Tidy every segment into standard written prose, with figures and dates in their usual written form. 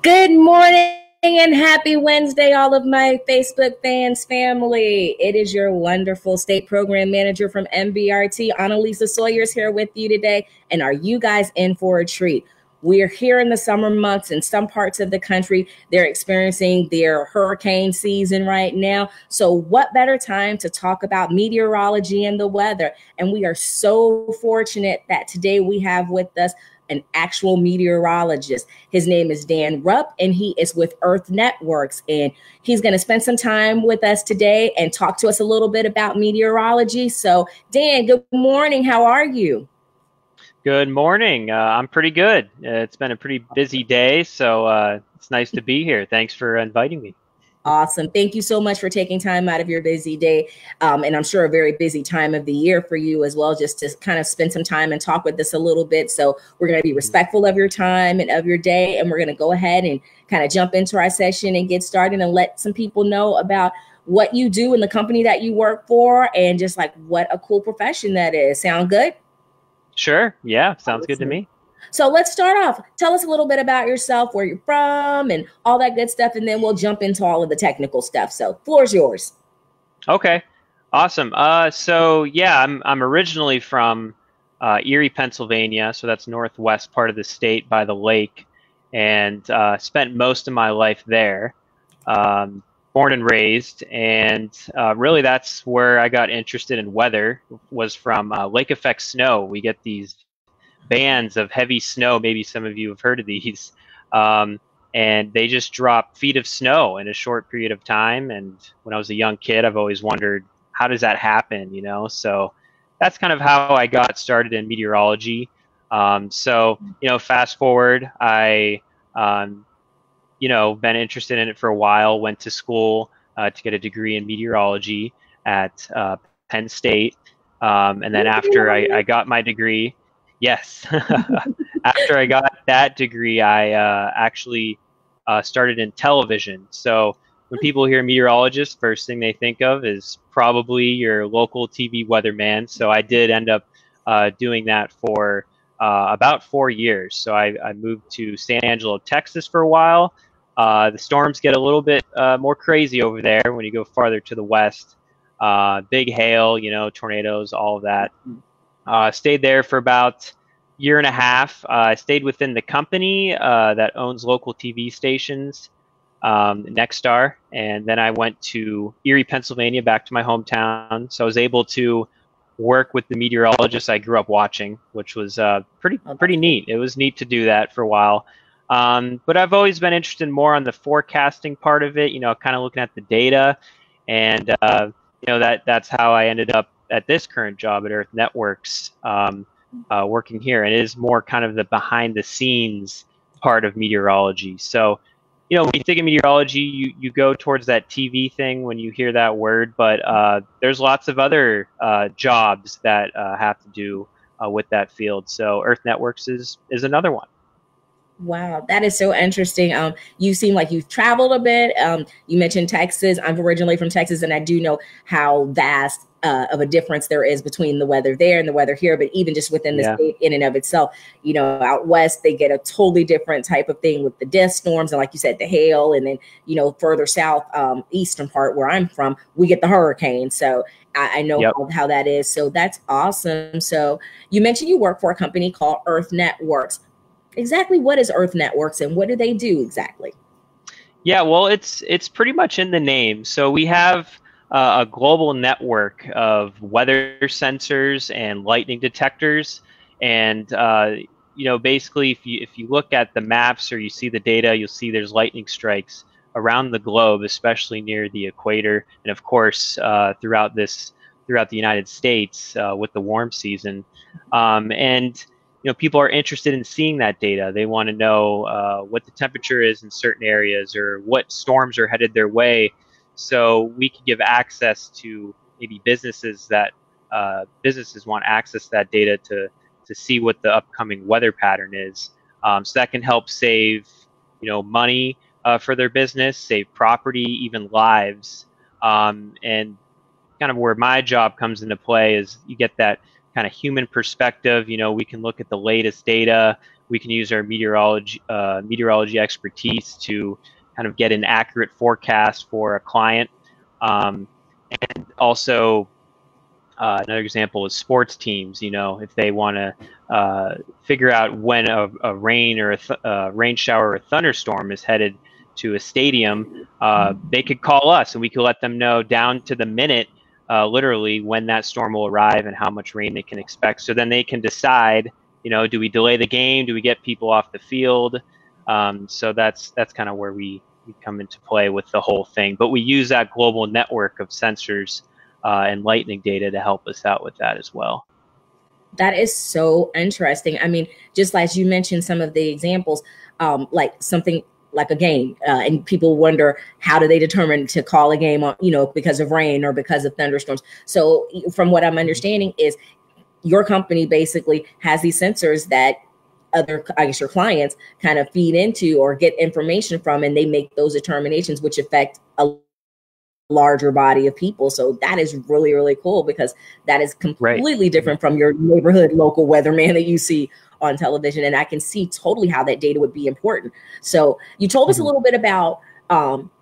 Good morning and happy Wednesday, all of my Facebook fans family. It is your wonderful state program manager from MBRT, Annalisa Sawyer's here with you today. And are you guys in for a treat? We're here in the summer months. In some parts of the country, they're experiencing their hurricane season right now. So what better time to talk about meteorology and the weather? And we are so fortunate that today we have with us an actual meteorologist. His name is Dan Rupp, and he is with Earth Networks. And he's going to spend some time with us today and talk to us a little bit about meteorology. So, Dan, good morning. How are you? Good morning. I'm pretty good. It's been a pretty busy day, so it's nice to be here. Thanks for inviting me. Awesome. Thank you so much for taking time out of your busy day. And I'm sure a very busy time of the year for you as well, just to kind of spend some time and talk with us a little bit. So we're going to be respectful of your time and of your day. And we're going to go ahead and kind of jump into our session and get started and let some people know about what you do in the company that you work for and just like what a cool profession that is. Sound good? Sure. Yeah. Sounds good to me. So let's start off. Tell us a little bit about yourself, where you're from, and all that good stuff, and then we'll jump into all of the technical stuff. So, floor's yours. Okay. Awesome. So yeah, I'm originally from Erie, Pennsylvania, so that's northwest part of the state by the lake, and spent most of my life there. Born and raised, and really that's where I got interested in weather. Was from lake effect snow. We get these bands of heavy snow. Maybe some of you have heard of these. And they just drop feet of snow in a short period of time. And when I was a young kid, I've always wondered, how does that happen? So that's kind of how I got started in meteorology. Fast forward, I, been interested in it for a while, went to school to get a degree in meteorology at Penn State. And then after I got my degree, yes. After I got that degree, I actually started in television. So when people hear meteorologist, first thing they think of is probably your local TV weatherman. So I did end up doing that for about 4 years. So I moved to San Angelo, Texas for a while. The storms get a little bit more crazy over there when you go farther to the west. Big hail, tornadoes, all of that. Stayed there for about year and a half. I stayed within the company that owns local TV stations, Nexstar, and then I went to Erie, Pennsylvania, back to my hometown. So I was able to work with the meteorologists I grew up watching, which was pretty neat. It was neat to do that for a while. But I've always been interested more on the forecasting part of it, kind of looking at the data, and that's how I ended up at this current job at Earth Networks, working here. And it is more kind of the behind the scenes part of meteorology. So, when you think of meteorology, you go towards that TV thing when you hear that word, but there's lots of other jobs that have to do with that field. So Earth Networks is another one. Wow, that is so interesting. You seem like you've traveled a bit. You mentioned Texas. I'm originally from Texas, and I do know how vast of a difference there is between the weather there and the weather here. But even just within the state in and of itself, out west, they get a totally different type of thing with the death storms. And like you said, the hail. And then, further south, eastern part where I'm from, we get the hurricane. So I know how that is. So that's awesome. So you mentioned you work for a company called Earth Networks. Exactly what is Earth Networks and what do they do exactly? Yeah, well, it's pretty much in the name. So we have a global network of weather sensors and lightning detectors, and basically, if you look at the maps or you see the data, you'll see there's lightning strikes around the globe, especially near the equator, and of course throughout the United States with the warm season, and people are interested in seeing that data. They want to know what the temperature is in certain areas or what storms are headed their way. So we can give access to maybe businesses that businesses want access to that data to see what the upcoming weather pattern is. So that can help save money for their business, save property, even lives. And kind of where my job comes into play is you get that kind of human perspective. We can look at the latest data. we can use our meteorology expertise to kind of get an accurate forecast for a client. And also, another example is sports teams. You know, if they want to figure out when a rain or a rain shower or a thunderstorm is headed to a stadium, they could call us and we could let them know down to the minute, literally, when that storm will arrive and how much rain they can expect. So then they can decide, you know, do we delay the game? Do we get people off the field? So that's kind of where we come into play with the whole thing. But we use that global network of sensors and lightning data to help us out with that as well. That is so interesting. I mean, just as you mentioned some of the examples, like something like a game, and people wonder how do they determine to call a game on, you know, because of rain or because of thunderstorms. So from what I'm understanding is your company basically has these sensors that other, I guess, your clients kind of feed into or get information from, and they make those determinations, which affect a larger body of people. So that is really, really cool, because that is completely different from your neighborhood local weatherman that you see on television. And I can see totally how that data would be important. So you told us a little bit about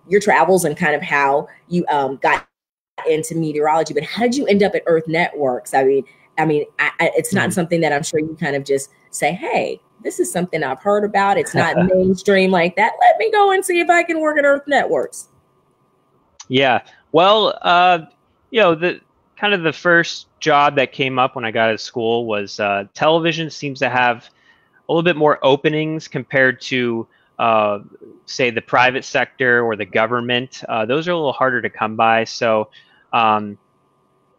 your travels and kind of how you got into meteorology, but how did you end up at Earth Networks? I mean, it's not something that I'm sure you kind of just say, hey, this is something I've heard about. It's not mainstream like that. Let me go and see if I can work at Earth Networks. Yeah. Well, you know, the kind of the first job that came up when I got out of school was television seems to have a little bit more openings compared to, say, the private sector or the government. Those are a little harder to come by. So,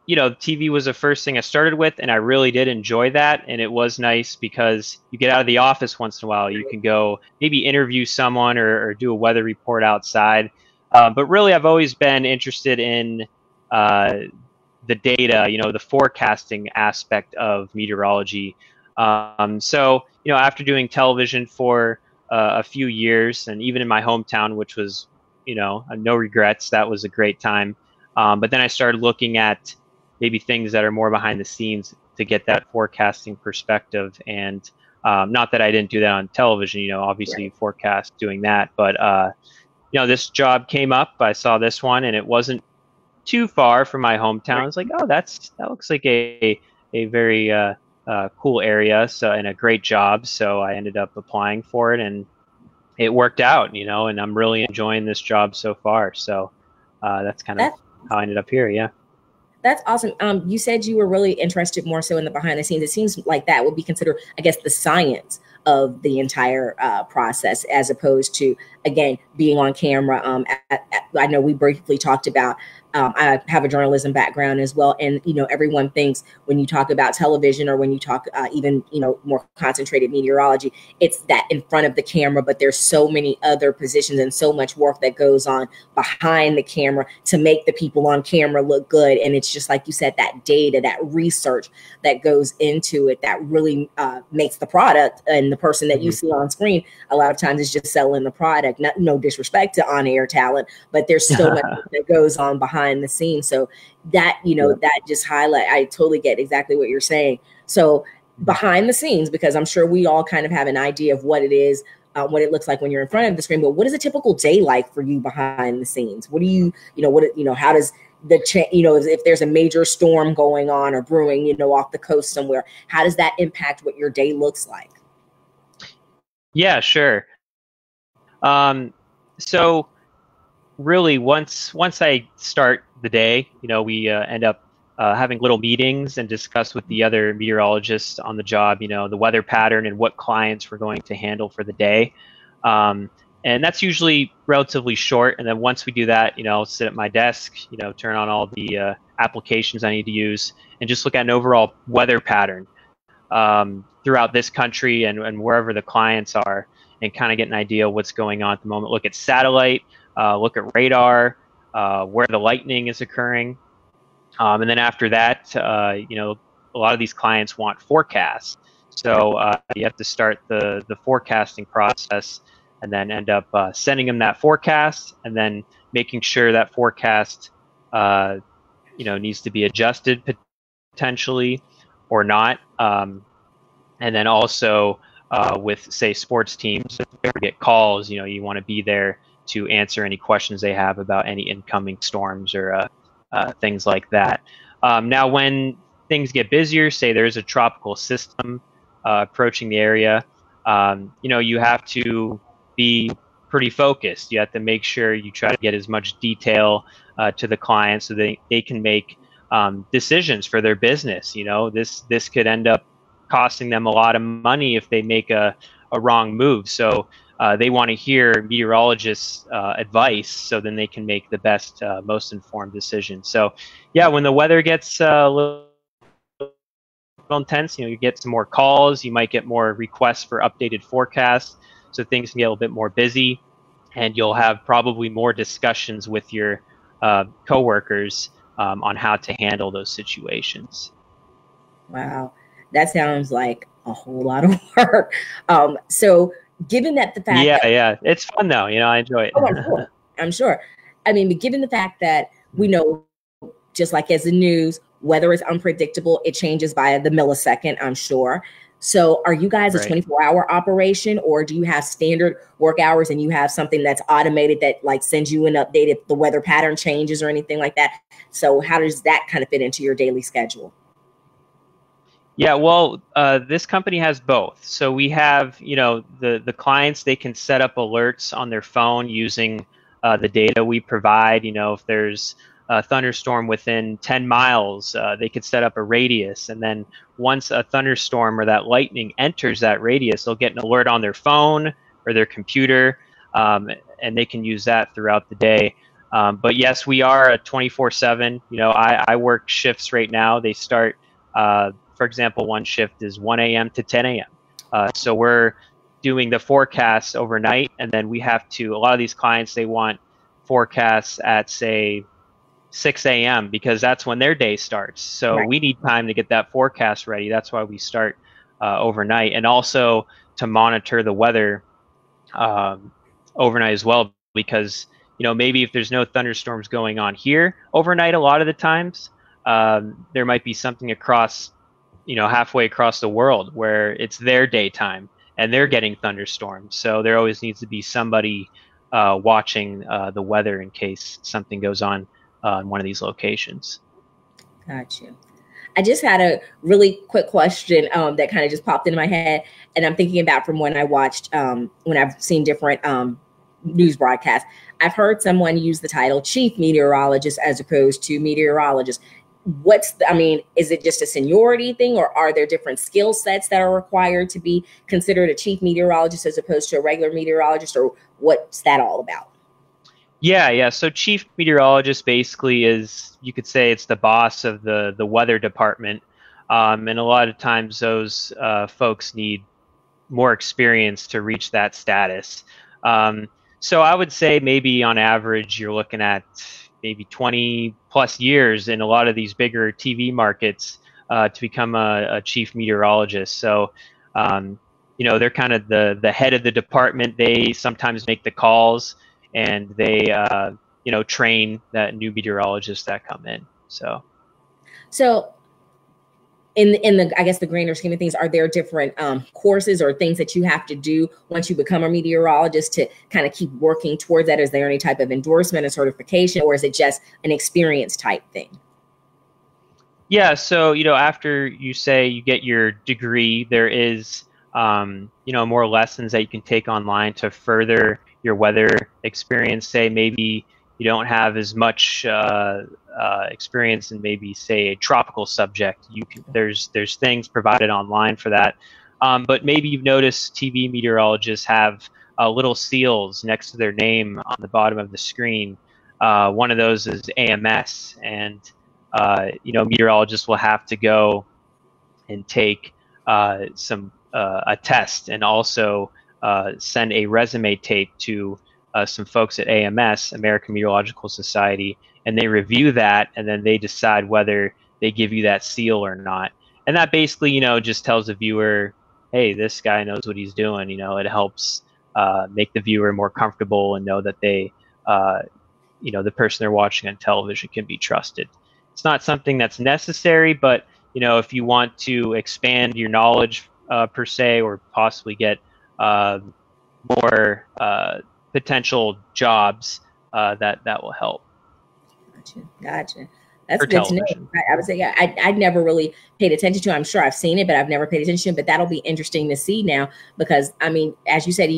you know, TV was the first thing I started with, and I really did enjoy that. And it was nice because you get out of the office once in a while. You can go maybe interview someone or do a weather report outside. But really, I've always been interested in the data, you know, the forecasting aspect of meteorology. So, you know, after doing television for a few years, and even in my hometown, which was, you know, no regrets, that was a great time. But then I started looking at maybe things that are more behind the scenes to get that forecasting perspective. And not that I didn't do that on television, you know, obviously you forecast doing that, but you know, this job came up. I saw this one, and it wasn't too far from my hometown. I was like, oh, that looks like a very cool area, so, and a great job. So I ended up applying for it, and it worked out, you know. And I'm really enjoying this job so far. So that's kind of how I ended up here. Yeah. That's awesome. You said you were really interested more so in the behind the scenes. It seems like that would be considered, I guess, the science of the entire process, as opposed to, again, being on camera. I know we briefly talked about, I have a journalism background as well. And, you know, everyone thinks when you talk about television or when you talk even, you know, more concentrated meteorology, it's that in front of the camera, but there's so many other positions and so much work that goes on behind the camera to make the people on camera look good. And it's just like you said, that data, that research that goes into it that really makes the product, and the person that you see on screen a lot of times is just selling the product. No disrespect to on-air talent, but there's so much that goes on behind the scenes. So that, you know, that just highlight, I totally get exactly what you're saying. So behind the scenes, because I'm sure we all kind of have an idea of what it is, what it looks like when you're in front of the screen, but what is a typical day like for you behind the scenes? What do you know, how does you know, if there's a major storm going on or brewing, you know, off the coast somewhere, how does that impact what your day looks like? Yeah, sure. So really, once I start the day, you know, we end up having little meetings and discuss with the other meteorologists on the job, you know, the weather pattern and what clients we're going to handle for the day. And that's usually relatively short. And then once we do that, you know, I'll sit at my desk, you know, turn on all the applications I need to use, and just look at an overall weather pattern throughout this country and wherever the clients are, and kind of get an idea of what's going on at the moment. Look at satellite, look at radar, where the lightning is occurring. And then after that, you know, a lot of these clients want forecasts. So you have to start the forecasting process, and then end up sending them that forecast, and then making sure that forecast, you know, needs to be adjusted potentially or not. And then also with, say, sports teams. If they ever get calls, you want to be there to answer any questions they have about any incoming storms or things like that. Now, when things get busier, say there's a tropical system approaching the area, you have to be pretty focused. You have to make sure you try to get as much detail to the client so they can make decisions for their business. This could end up costing them a lot of money if they make a wrong move. So they want to hear meteorologists' advice so then they can make the best, most informed decision. So, yeah, when the weather gets a little intense, you get some more calls, you might get more requests for updated forecasts, so things can get a little bit more busy, and you'll have probably more discussions with your coworkers on how to handle those situations. Wow, that sounds like a whole lot of work. So given that the fact yeah, it's fun though, I enjoy it. Oh, I'm sure. I mean, but given the fact that we know, just like as the news, weather is unpredictable, it changes by the millisecond, I'm sure. So are you guys a 24-hour operation, or do you have standard work hours and you have something that's automated that like sends you an update if the weather pattern changes or anything like that? So how does that kind of fit into your daily schedule? Yeah, well, this company has both. So we have, the clients, they can set up alerts on their phone using the data we provide. If there's a thunderstorm within 10 miles, they could set up a radius. And then once a thunderstorm or that lightning enters that radius, they'll get an alert on their phone or their computer, and they can use that throughout the day. But yes, we are a 24/7. I work shifts right now. They start for example, one shift is 1 a.m. to 10 a.m. So we're doing the forecasts overnight, and then we have to, a lot of these clients, they want forecasts at, say, 6 a.m. because that's when their day starts. So we need time to get that forecast ready. That's why we start overnight, and also to monitor the weather overnight as well, because maybe if there's no thunderstorms going on here overnight, a lot of the times there might be something across halfway across the world where it's their daytime and they're getting thunderstorms. So there always needs to be somebody watching the weather in case something goes on in one of these locations. Got you. I just had a really quick question that kind of just popped into my head, and I'm thinking about from when I watched, when I've seen different news broadcasts. I've heard someone use the title chief meteorologist as opposed to meteorologist. Is it just a seniority thing, or are there different skill sets that are required to be considered a chief meteorologist as opposed to a regular meteorologist, or what's that all about? Yeah. So chief meteorologist basically is, you could say, it's the boss of the weather department. And a lot of times those folks need more experience to reach that status. So I would say maybe on average, you're looking at maybe 20 plus years in a lot of these bigger TV markets to become a chief meteorologist. So, they're kind of the head of the department. They sometimes make the calls, and they, train that new meteorologists that come in. So in the, I guess, the grander scheme of things, are there different courses or things that you have to do once you become a meteorologist to kind of keep working towards that? Is there any type of endorsement or certification, or is it just an experience type thing? Yeah, so after you get your degree, there is more lessons that you can take online to further your weather experience. Say maybe you don't have as much experience in maybe, say, a tropical subject. There's things provided online for that. But maybe you've noticed TV meteorologists have little seals next to their name on the bottom of the screen. One of those is AMS, and meteorologists will have to go and take a test, and also send a resume tape to some folks at AMS, American Meteorological Society, and they review that, and then they decide whether they give you that seal or not. And that basically, just tells the viewer, hey, this guy knows what he's doing. It helps make the viewer more comfortable and know that they, the person they're watching on television can be trusted. It's not something that's necessary, but if you want to expand your knowledge per se, or possibly get more potential jobs that will help. Gotcha. That's Or good to know. television. I would say, yeah, I never really paid attention to it. I'm sure I've seen it, but I've never paid attention. But that'll be interesting to see now because, I mean, as you said,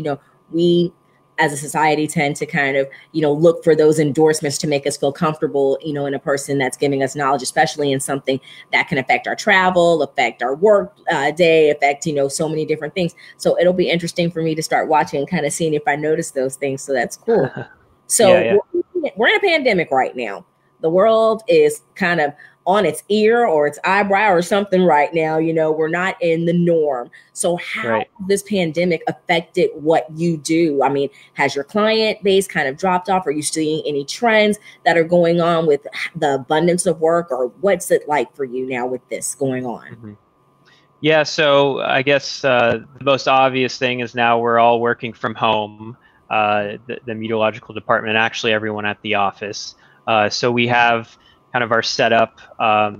we as a society tend to kind of, look for those endorsements to make us feel comfortable, in a person that's giving us knowledge, especially in something that can affect our travel, affect our work day, affect, so many different things. So it'll be interesting for me to start watching and kind of seeing if I notice those things. So that's cool. So Yeah. we're in a pandemic right now. The world is kind of on its ear or its eyebrow or something right now. We're not in the norm. So how Right. this pandemic affected what you do? I mean, has your client base kind of dropped off? Are you seeing any trends that are going on with the abundance of work, or what's it like for you now with this going on? Mm-hmm. Yeah, so I guess the most obvious thing is now we're all working from home, the meteorological department, and actually everyone at the office. So we have kind of our setup.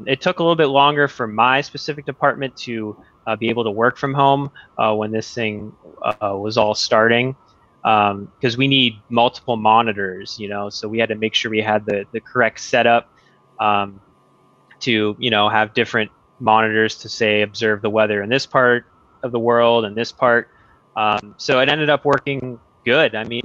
It took a little bit longer for my specific department to be able to work from home when this thing was all starting, because we need multiple monitors, so we had to make sure we had the correct setup to, have different monitors to say observe the weather in this part of the world and this part. So it ended up working good. I mean,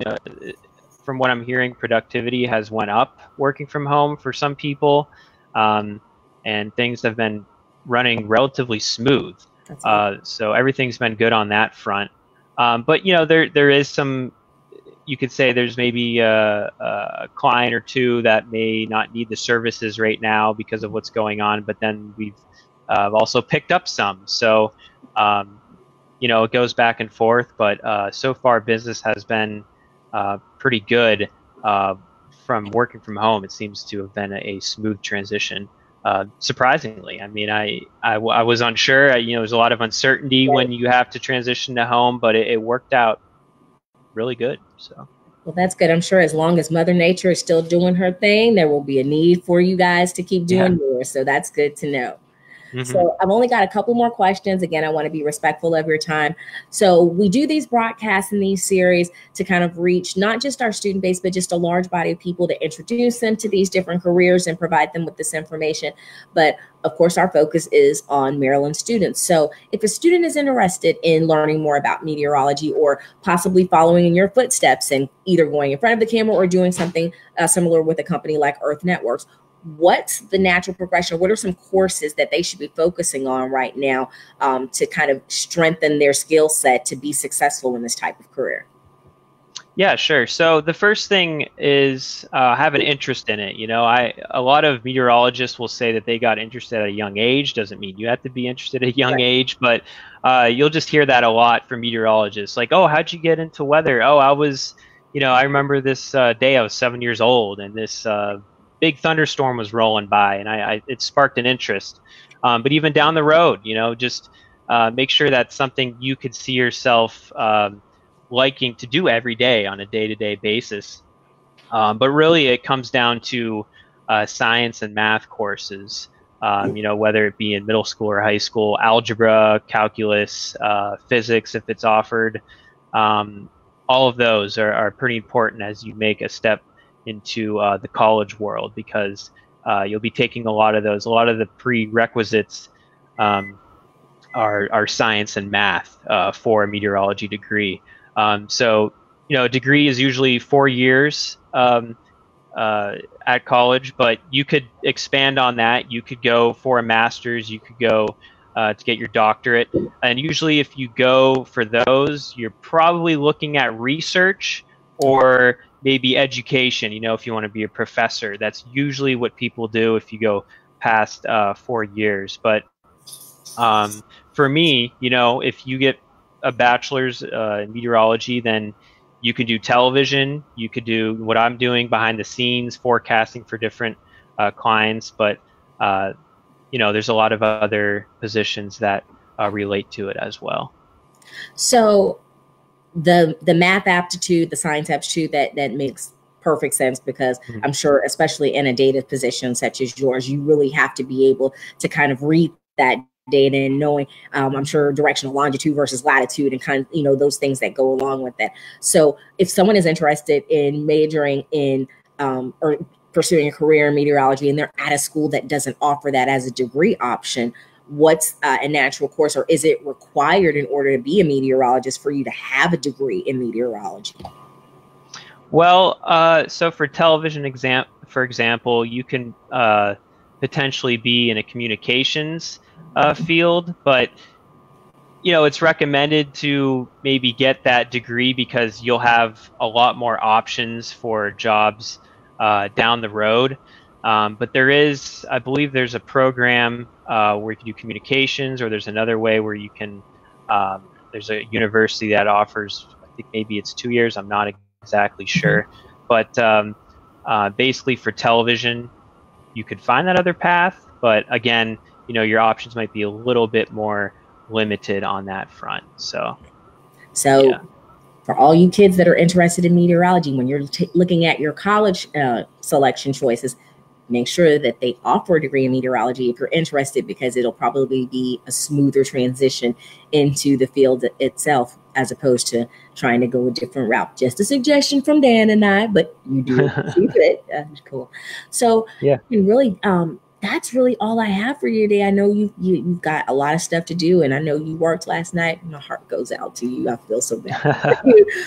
from what I'm hearing, productivity has went up working from home for some people, and things have been running relatively smooth. So everything's been good on that front. But there is some. You could say there's maybe a client or two that may not need the services right now because of what's going on, but then we've also picked up some. So, it goes back and forth, but so far business has been pretty good from working from home. It seems to have been a smooth transition. Surprisingly, I mean, I was unsure. There's a lot of uncertainty when you have to transition to home, but it worked out really good. So, well, that's good. I'm sure as long as Mother Nature is still doing her thing, there will be a need for you guys to keep doing more. So that's good to know. Mm-hmm. So I've only got a couple more questions. Again, I want to be respectful of your time. So we do these broadcasts and these series to kind of reach not just our student base, but just a large body of people, to introduce them to these different careers and provide them with this information. But of course, our focus is on Maryland students. So if a student is interested in learning more about meteorology, or possibly following in your footsteps and either going in front of the camera or doing something similar with a company like Earth Networks, what's the natural progression? What are some courses that they should be focusing on right now to kind of strengthen their skill set to be successful in this type of career? Yeah, sure. So the first thing is have an interest in it. A lot of meteorologists will say that they got interested at a young age. Doesn't mean you have to be interested at a young age, but you'll just hear that a lot from meteorologists. Like, oh, how'd you get into weather? Oh, I was, I remember this day I was 7 years old, and this big thunderstorm was rolling by, and it sparked an interest. But even down the road, just make sure that's something you could see yourself liking to do every day on a day-to-day basis. But really it comes down to science and math courses, whether it be in middle school or high school, algebra, calculus, physics if it's offered. All of those are pretty important as you make a step into the college world, because you'll be taking a lot of those. A lot of the prerequisites are science and math for a meteorology degree. So, a degree is usually 4 years at college, but you could expand on that. You could go for a master's, you could go to get your doctorate. And usually if you go for those, you're probably looking at research or maybe education, if you want to be a professor. That's usually what people do if you go past 4 years. But for me, if you get a bachelor's in meteorology, then you could do television. You could do what I'm doing behind the scenes, forecasting for different clients. But there's a lot of other positions that relate to it as well. So the math aptitude, the science aptitude, that makes perfect sense, because I'm sure, especially in a data position such as yours, you really have to be able to kind of read that data and knowing, I'm sure, directional longitude versus latitude and kind of, you know, those things that go along with that. So if someone is interested in majoring in or pursuing a career in meteorology and they're at a school that doesn't offer that as a degree option, what's a natural course, or is it required in order to be a meteorologist for you to have a degree in meteorology? Well, so for television for example, you can potentially be in a communications field, but you know, it's recommended to maybe get that degree because you'll have a lot more options for jobs down the road. But there is, I believe there's a program where you can do communications, or there's another way where you can, there's a university that offers, I think maybe it's 2 years, I'm not exactly sure. But basically for television, you could find that other path. But again, you know, your options might be a little bit more limited on that front. So yeah. For all you kids that are interested in meteorology, when you're looking at your college selection choices, make sure that they offer a degree in meteorology if you're interested, because it'll probably be a smoother transition into the field itself, as opposed to trying to go a different route. Just a suggestion from Dan and I, but you do it. Cool. So yeah, and really, that's really all I have for you today. I know you've got a lot of stuff to do, and I know you worked last night. My heart goes out to you. I feel so bad.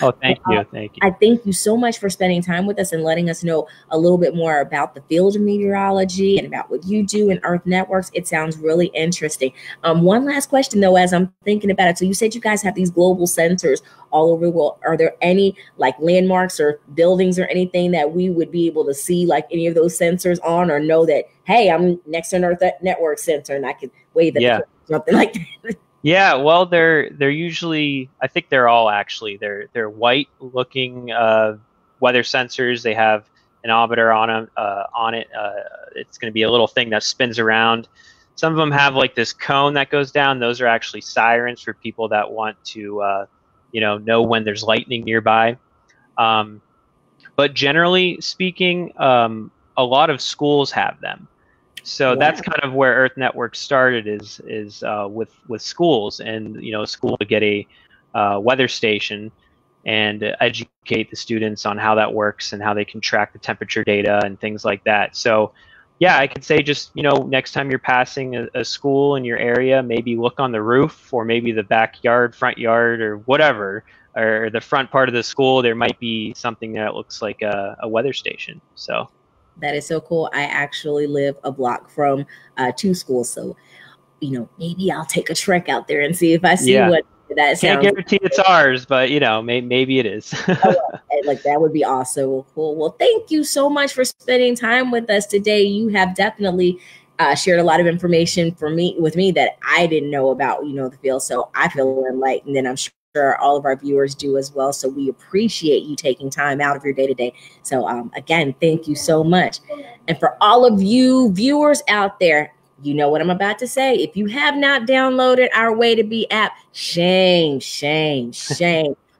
Oh, thank you. Thank you. I thank you so much for spending time with us and letting us know a little bit more about the field of meteorology and about what you do in Earth Networks. It sounds really interesting. One last question, though, as I'm thinking about it. So you said you guys have these global sensors all over the world. Are there any like landmarks or buildings or anything that we would be able to see like any of those sensors on, or know that, hey, I'm next to an Earth Network sensor and I can wave at something like that? Yeah, well, they're usually, I think they're all actually, they're white looking weather sensors. They have an orbiter on them, on it. It's going to be a little thing that spins around. Some of them have like this cone that goes down. Those are actually sirens for people that want to know when there's lightning nearby. But generally speaking, a lot of schools have them. So that's kind of where Earth Network started, is with schools, and a school to get a weather station and educate the students on how that works and how they can track the temperature data and things like that. So yeah, I could say just next time you're passing a school in your area, maybe look on the roof, or maybe the backyard, front yard, or whatever, or the front part of the school. There might be something that looks like a weather station. So. That is so cool. I actually live a block from two schools. So, maybe I'll take a trek out there and see if I see what that sounds. Can't guarantee it's ours, but maybe it is. Like that would be awesome. Cool. Well, thank you so much for spending time with us today. You have definitely shared a lot of information with me that I didn't know about, the field. So I feel enlightened, and I'm sure all of our viewers do as well. So we appreciate you taking time out of your day-to-day. So again, thank you so much. And for all of you viewers out there, you know what I'm about to say. If you have not downloaded our Way to Be app, shame.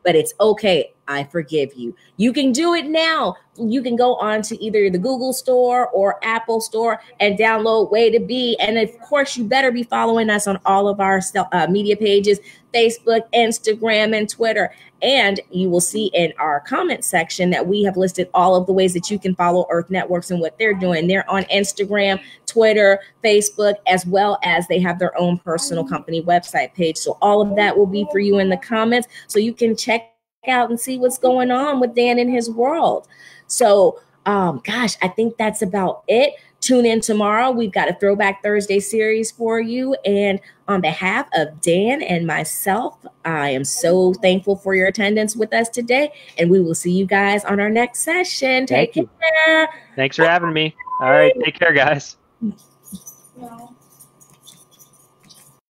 But it's okay. I forgive you. You can do it now. You can go on to either the Google Store or Apple Store and download Way to Be. And of course, you better be following us on all of our media pages, Facebook, Instagram, and Twitter. And you will see in our comment section that we have listed all of the ways that you can follow Earth Networks and what they're doing. They're on Instagram, Twitter, Facebook, as well as they have their own personal company website page. So all of that will be for you in the comments, so you can check out and see what's going on with Dan and his world. So, I think that's about it. Tune in tomorrow. We've got a Throwback Thursday series for you. And on behalf of Dan and myself, I am so thankful for your attendance with us today. And we will see you guys on our next session. Take care. Thanks for having me. All right. Take care, guys.